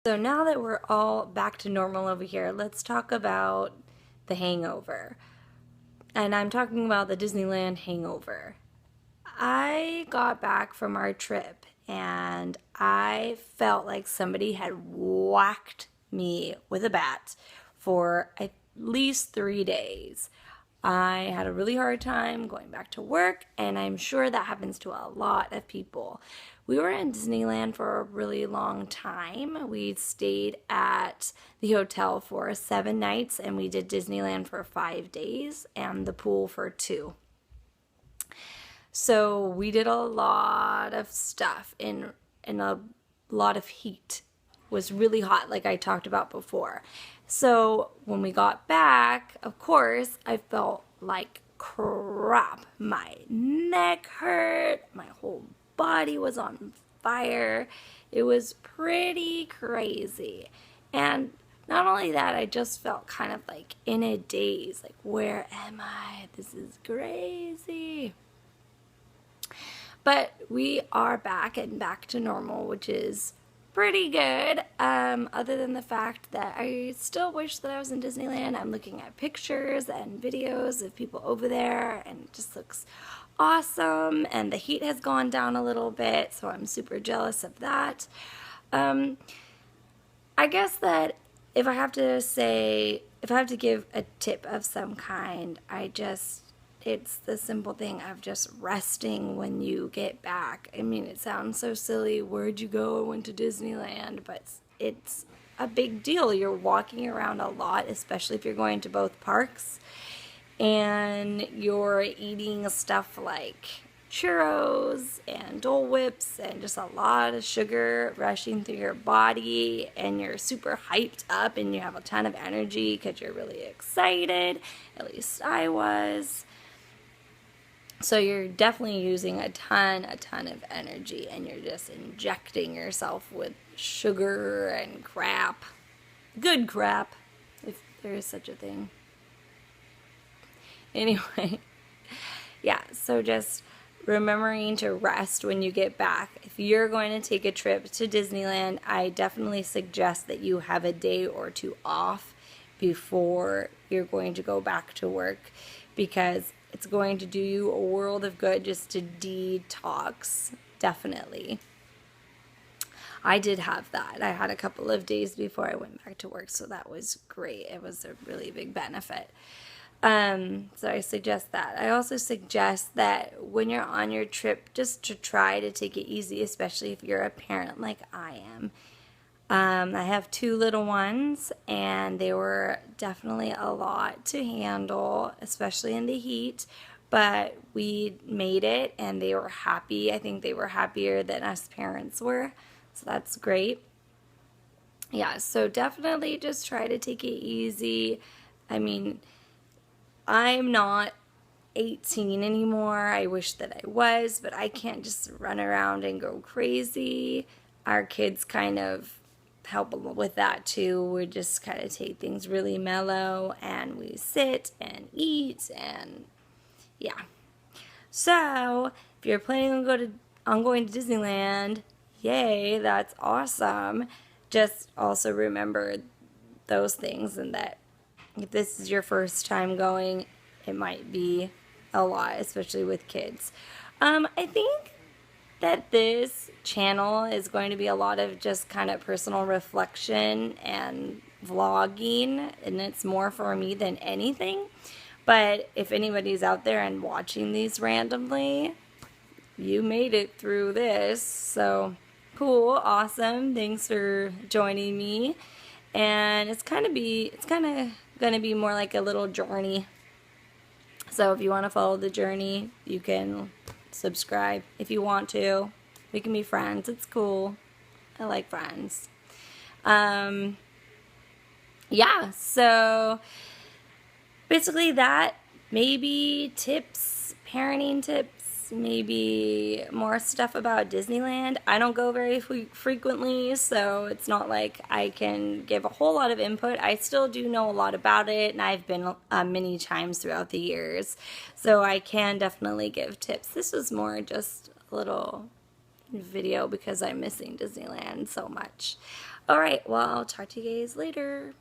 So now that we're all back to normal over here, let's talk about the hangover. And I'm talking about the Disneyland hangover. I got back from our trip and I felt like somebody had whacked me with a bat for at least 3 days. I had a really hard time going back to work, and I'm sure that happens to a lot of people. We were in Disneyland for a really long time. We stayed at the hotel for 7 nights, and we did Disneyland for 5 days and the pool for 2. So we did a lot of stuff in a lot of heat. It was really hot, like I talked about before. So when we got back, of course, I felt like crap. My neck hurt, my whole body was on fire. It was pretty crazy. And not only that, I just felt kind of like in a daze, like, where am I? This is crazy. But we are back and back to normal, which is pretty good, other than the fact that I still wish that I was in Disneyland. I'm looking at pictures and videos of people over there, and it just looks awesome, and the heat has gone down a little bit, so I'm super jealous of that. I guess that if I have to give a tip of some kind, it's the simple thing of just resting when you get back. I mean, it sounds so silly. Where'd you go? I went to Disneyland. But it's a big deal. You're walking around a lot, especially if you're going to both parks. And you're eating stuff like churros and Dole Whips and just a lot of sugar rushing through your body. And you're super hyped up and you have a ton of energy because you're really excited. At least I was. So you're definitely using a ton of energy, and you're just injecting yourself with sugar and crap. Good crap, if there is such a thing. Anyway, yeah, so just remembering to rest when you get back. If you're going to take a trip to Disneyland, I definitely suggest that you have a day or two off before you're going to go back to work, because it's going to do you a world of good just to detox, definitely. I did have that. I had a couple of days before I went back to work, so that was great. It was a really big benefit. So I suggest that. I also suggest that when you're on your trip, just to try to take it easy, especially if you're a parent like I am. I have 2 little ones, and they were definitely a lot to handle, especially in the heat, but we made it, and they were happy. I think they were happier than us parents were, so that's great. Yeah, so definitely just try to take it easy. I mean, I'm not 18 anymore. I wish that I was, but I can't just run around and go crazy. Our kids kind of help with that too. We just kind of take things really mellow, and we sit and eat, and yeah. So if you're planning on going to Disneyland, yay, that's awesome. Just also remember those things, and that if this is your first time going, it might be a lot, especially with kids. I think that this channel is going to be a lot of just kind of personal reflection and vlogging, and it's more for me than anything. But if anybody's out there and watching these randomly, you made it through this, so cool, awesome. Thanks for joining me. And it's kind of going to be more like a little journey. So if you want to follow the journey, you can subscribe if you want to. We can be friends. It's cool. I like friends. Yeah, so basically that. Maybe tips, parenting tips, maybe more stuff about Disneyland. I don't go very frequently, so it's not like I can give a whole lot of input. I still do know a lot about it, and I've been many times throughout the years, so I can definitely give tips. This was more just a little video because I'm missing Disneyland so much. All right, well, I'll talk to you guys later.